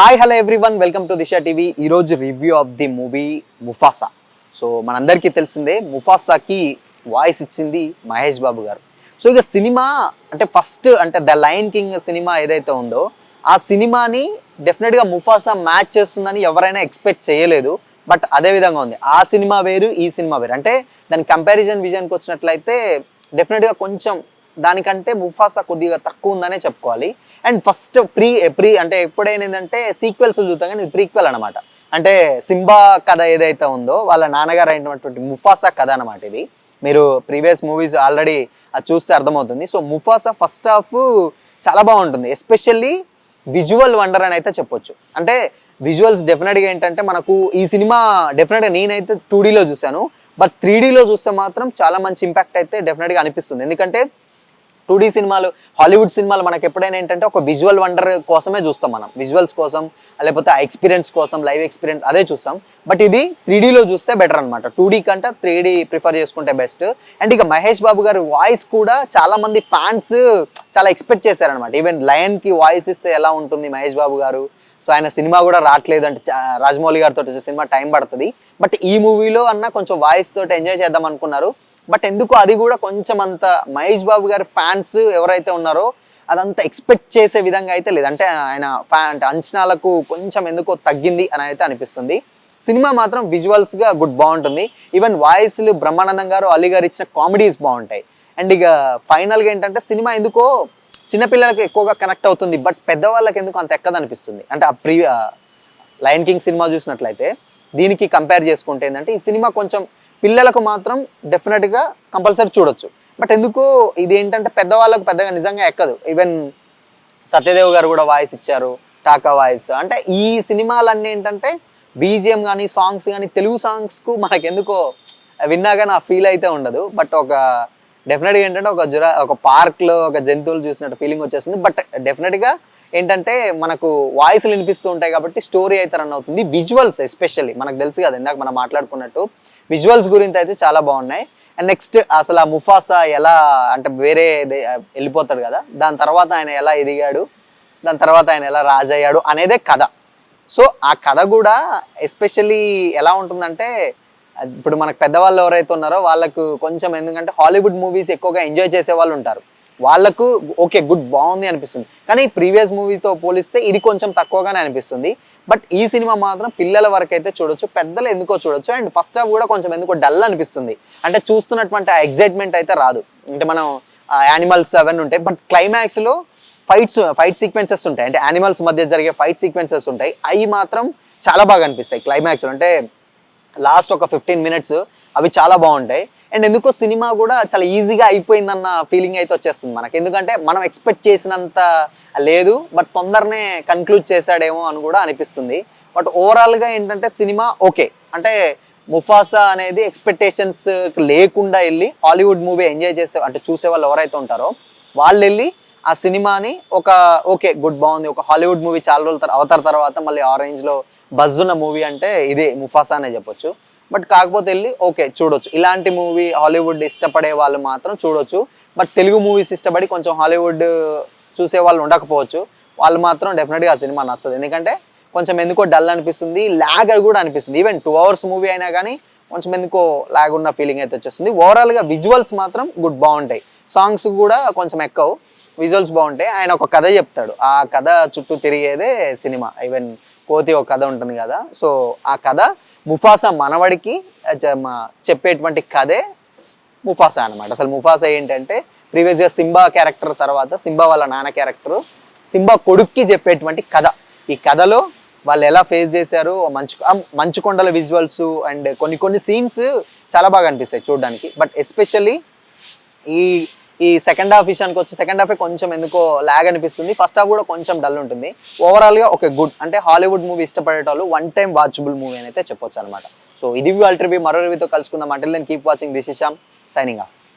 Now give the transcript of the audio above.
Hi hello everyone, welcome to Disha TV. ఈరోజు review of the movie Mufasa. So మనందరికీ తెలిసిందే, ముఫాసాకి voice ఇచ్చింది మహేష్ బాబు గారు. సో ఇక సినిమా అంటే ఫస్ట్ అంటే ద లయన్ కింగ్ సినిమా ఏదైతే ఉందో ఆ సినిమాని డెఫినెట్గా ముఫాసా మ్యాచ్ చేస్తుందని ఎవరైనా ఎక్స్పెక్ట్ చేయలేదు. బట్ అదే విధంగా ఉంది. ఆ సినిమా వేరు, ఈ సినిమా వేరు. అంటే దాని కంపారిజన్ విజన్కి వచ్చినట్లయితే డెఫినెట్గా కొంచెం దానికంటే ముఫాసా కొద్దిగా తక్కువ ఉందనే చెప్పుకోవాలి. అండ్ ఫస్ట్ ప్రీ అంటే ఎప్పుడైనా ఏంటంటే సీక్వెల్స్ చూద్దాం, కానీ ఇది ప్రీక్వెల్ అనమాట. అంటే సింబా కథ ఏదైతే ఉందో వాళ్ళ నాన్నగారు అయినటువంటి ముఫాసా కథ అనమాట ఇది. మీరు ప్రీవియస్ మూవీస్ ఆల్రెడీ అది చూస్తే అర్థమవుతుంది. సో ముఫాసా ఫస్ట్ హాఫ్ చాలా బాగుంటుంది, ఎస్పెషల్లీ విజువల్ వండర్ అని అయితే చెప్పొచ్చు. అంటే విజువల్స్ డెఫినెట్గా ఏంటంటే మనకు ఈ సినిమా డెఫినెట్గా నేనైతే 2Dలో చూశాను. బట్ 3Dలో చూస్తే మాత్రం చాలా మంచి ఇంపాక్ట్ అయితే డెఫినెట్గా అనిపిస్తుంది. ఎందుకంటే 2D సినిమాలు, హాలీవుడ్ సినిమాలు మనకు ఎప్పుడైనా ఏంటంటే ఒక విజువల్ వండర్ కోసమే చూస్తాం మనం, విజువల్స్ కోసం లేకపోతే ఆ ఎక్స్పీరియన్స్ కోసం, లైవ్ ఎక్స్పీరియన్స్ అదే చూస్తాం. బట్ ఇది 3Dలో చూస్తే బెటర్ అనమాట. 2D కంటే 3D ప్రిఫర్ చేసుకుంటే బెస్ట్. అండ్ ఇక మహేష్ బాబు గారి వాయిస్ కూడా చాలా మంది ఫ్యాన్స్ చాలా ఎక్స్పెక్ట్ చేశారనమాట. ఈవెన్ లయన్కి వాయిస్ ఇస్తే ఎలా ఉంటుంది మహేష్ బాబు గారు, సో ఆయన సినిమా కూడా రావట్లేదు అంటే రాజమౌళి గారితో వచ్చే సినిమా టైం పడుతుంది. బట్ ఈ మూవీలో అన్న కొంచెం వాయిస్ తోటి ఎంజాయ్ చేద్దాం అనుకున్నారు. బట్ ఎందుకు అది కూడా కొంచెం అంత మహేష్ బాబు గారి ఫ్యాన్స్ ఎవరైతే ఉన్నారో అదంతా ఎక్స్పెక్ట్ చేసే విధంగా అయితే లేదు. అంటే ఆయన అంటే అంచనాలకు కొంచెం ఎందుకో తగ్గింది అని అయితే అనిపిస్తుంది. సినిమా మాత్రం విజువల్స్గా బాగుంటుంది. ఈవెన్ వాయిస్లు బ్రహ్మానందం గారు, అలీ గారు ఇచ్చిన కామెడీస్ బాగుంటాయి. అండ్ ఇక ఫైనల్గా ఏంటంటే సినిమా ఎందుకో చిన్నపిల్లలకు ఎక్కువగా కనెక్ట్ అవుతుంది, బట్ పెద్దవాళ్ళకి ఎందుకు అంత ఎక్కదనిపిస్తుంది. అంటే ఆ లయన్ కింగ్ సినిమా చూసినట్లయితే దీనికి కంపేర్ చేసుకుంటే ఏంటంటే ఈ సినిమా కొంచెం పిల్లలకు మాత్రం డెఫినెట్గా కంపల్సరీ చూడొచ్చు. బట్ ఎందుకు ఇది ఏంటంటే పెద్దవాళ్ళకు పెద్దగా నిజంగా ఎక్కదు. ఈవెన్ సత్యదేవ్ గారు కూడా వాయిస్ ఇచ్చారు, టాకా వాయిస్. అంటే ఈ సినిమాలన్నీ ఏంటంటే బీజిఎం కానీ సాంగ్స్ కానీ తెలుగు సాంగ్స్కు మనకు ఎందుకో విన్నా కానీ ఆ ఫీల్ అయితే ఉండదు. బట్ ఒక డెఫినెట్గా ఏంటంటే ఒక పార్క్లో ఒక జంతువులు చూసినట్టు ఫీలింగ్ వచ్చేస్తుంది. బట్ డెఫినెట్గా ఏంటంటే మనకు వాయిస్లు వినిపిస్తూ ఉంటాయి కాబట్టి స్టోరీ అయితే రన్ అవుతుంది. విజువల్స్ ఎస్పెషల్లీ మనకు తెలుసు కదా, ఇందాక మనం మాట్లాడుకున్నట్టు విజువల్స్ గురించి అయితే చాలా బాగున్నాయి. అండ్ నెక్స్ట్ అసలు ఆ ముఫాసా ఎలా అంటే వేరే వెళ్ళిపోతాడు కదా, దాని తర్వాత ఆయన ఎలా ఎదిగాడు, దాని తర్వాత ఆయన ఎలా రాజయ్యాడు అనేదే కథ. సో ఆ కథ కూడా ఎస్పెషల్లీ ఎలా ఉంటుందంటే ఇప్పుడు మనకు పెద్దవాళ్ళు ఎవరైతే ఉన్నారో వాళ్ళకు కొంచెం, ఎందుకంటే హాలీవుడ్ మూవీస్ ఎక్కువగా ఎంజాయ్ చేసే వాళ్ళు ఉంటారు, వాళ్ళకు ఓకే బాగుంది అనిపిస్తుంది. కానీ ప్రీవియస్ మూవీతో పోలిస్తే ఇది కొంచెం తక్కువగానే అనిపిస్తుంది. బట్ ఈ సినిమా మాత్రం పిల్లల వరకు అయితే చూడొచ్చు, పెద్దలు ఎందుకో చూడొచ్చు. అండ్ ఫస్ట్ హాఫ్ కూడా కొంచెం ఎందుకో డల్ అనిపిస్తుంది. అంటే చూస్తున్నటువంటి ఆ ఎగ్జైట్మెంట్ అయితే రాదు. అంటే మనం యానిమల్స్ అవన్నీ ఉంటాయి, బట్ క్లైమాక్స్లో ఫైట్ సీక్వెన్సెస్ ఉంటాయి. అంటే యానిమల్స్ మధ్య జరిగే ఫైట్ సీక్వెన్సెస్ ఉంటాయి, అవి మాత్రం చాలా బాగా అనిపిస్తాయి క్లైమాక్స్లో. అంటే లాస్ట్ ఒక 15 minutes అవి చాలా బాగుంటాయి. అండ్ ఎందుకో సినిమా కూడా చాలా ఈజీగా అయిపోయిందన్న ఫీలింగ్ అయితే వచ్చేస్తుంది మనకి. ఎందుకంటే మనం ఎక్స్పెక్ట్ చేసినంత లేదు, బట్ తొందరనే కన్క్లూడ్ చేశాడేమో అని కూడా అనిపిస్తుంది. బట్ ఓవరాల్గా ఏంటంటే సినిమా ఓకే. అంటే ముఫాసా అనేది ఎక్స్పెక్టేషన్స్ లేకుండా వెళ్ళి హాలీవుడ్ మూవీ ఎంజాయ్ చేసే అంటే చూసే వాళ్ళు ఎవరైతే ఉంటారో వాళ్ళు వెళ్ళి ఆ సినిమాని ఒక ఓకే బాగుంది, ఒక హాలీవుడ్ మూవీ చాలా రోజులు అవతార్ తర్వాత మళ్ళీ ఆరెంజ్లో బజ్ ఉన్న మూవీ అంటే ఇదే ముఫాసా అనే చెప్పొచ్చు. బట్ కాకపోతే వెళ్ళి ఓకే చూడొచ్చు. ఇలాంటి మూవీ హాలీవుడ్ ఇష్టపడే వాళ్ళు మాత్రం చూడొచ్చు. బట్ తెలుగు మూవీస్ ఇష్టపడి కొంచెం హాలీవుడ్ చూసే వాళ్ళు ఉండకపోవచ్చు, వాళ్ళు మాత్రం డెఫినెట్గా ఆ సినిమా నచ్చదు. ఎందుకంటే కొంచెం ఎందుకో డల్ అనిపిస్తుంది, ల్యాగ్ కూడా అనిపిస్తుంది. ఈవెన్ 2 hours మూవీ అయినా కానీ కొంచెం ఎందుకో ల్యాగ్ ఉన్న ఫీలింగ్ అయితే వచ్చేస్తుంది. ఓవరాల్గా విజువల్స్ మాత్రం బాగుంటాయి, సాంగ్స్ కూడా కొంచెం ఎక్కువ, విజువల్స్ బాగుంటాయి. ఆయన ఒక కథ చెప్తాడు, ఆ కథ చుట్టూ తిరిగేదే సినిమా. ఈవెన్ కోతి ఒక కథ ఉంటుంది కదా, సో ఆ కథ ముఫాసా మనవడికి చెప్పేటువంటి కథే ముఫాసా అనమాట. అసలు ముఫాసా ఏంటంటే ప్రీవియస్గా సింబా క్యారెక్టర్ తర్వాత సింబా వాళ్ళ నాన్న క్యారెక్టర్ సింబా కొడుక్కి చెప్పేటువంటి కథ. ఈ కథలో వాళ్ళు ఎలా ఫేస్ చేశారు, మంచు కొండల విజువల్స్ అండ్ కొన్ని సీన్స్ చాలా బాగా అనిపిస్తాయి చూడడానికి. బట్ ఎస్పెషల్లీ ఈ సెకండ్ హాఫ్ విషయానికి వచ్చి సెకండ్ హాఫే కొంచెం ఎందుకో ల్యాగ్ అనిపిస్తుంది, ఫస్ట్ హాఫ్ కూడా కొంచెం డల్ ఉంటుంది. ఓవరాల్గా ఒక అంటే హాలీవుడ్ మూవీ ఇష్టపడేటోళ్ళు వన్ టైం వాచబుల్ మూవీ అని అయితే చెప్పొచ్చు అనమాట. సో ఇది వాళ్ళ రివ్యూ. మరో రివ్యూతో కలుసుకుందాం. Until then keep watching. This is Shyam signing of.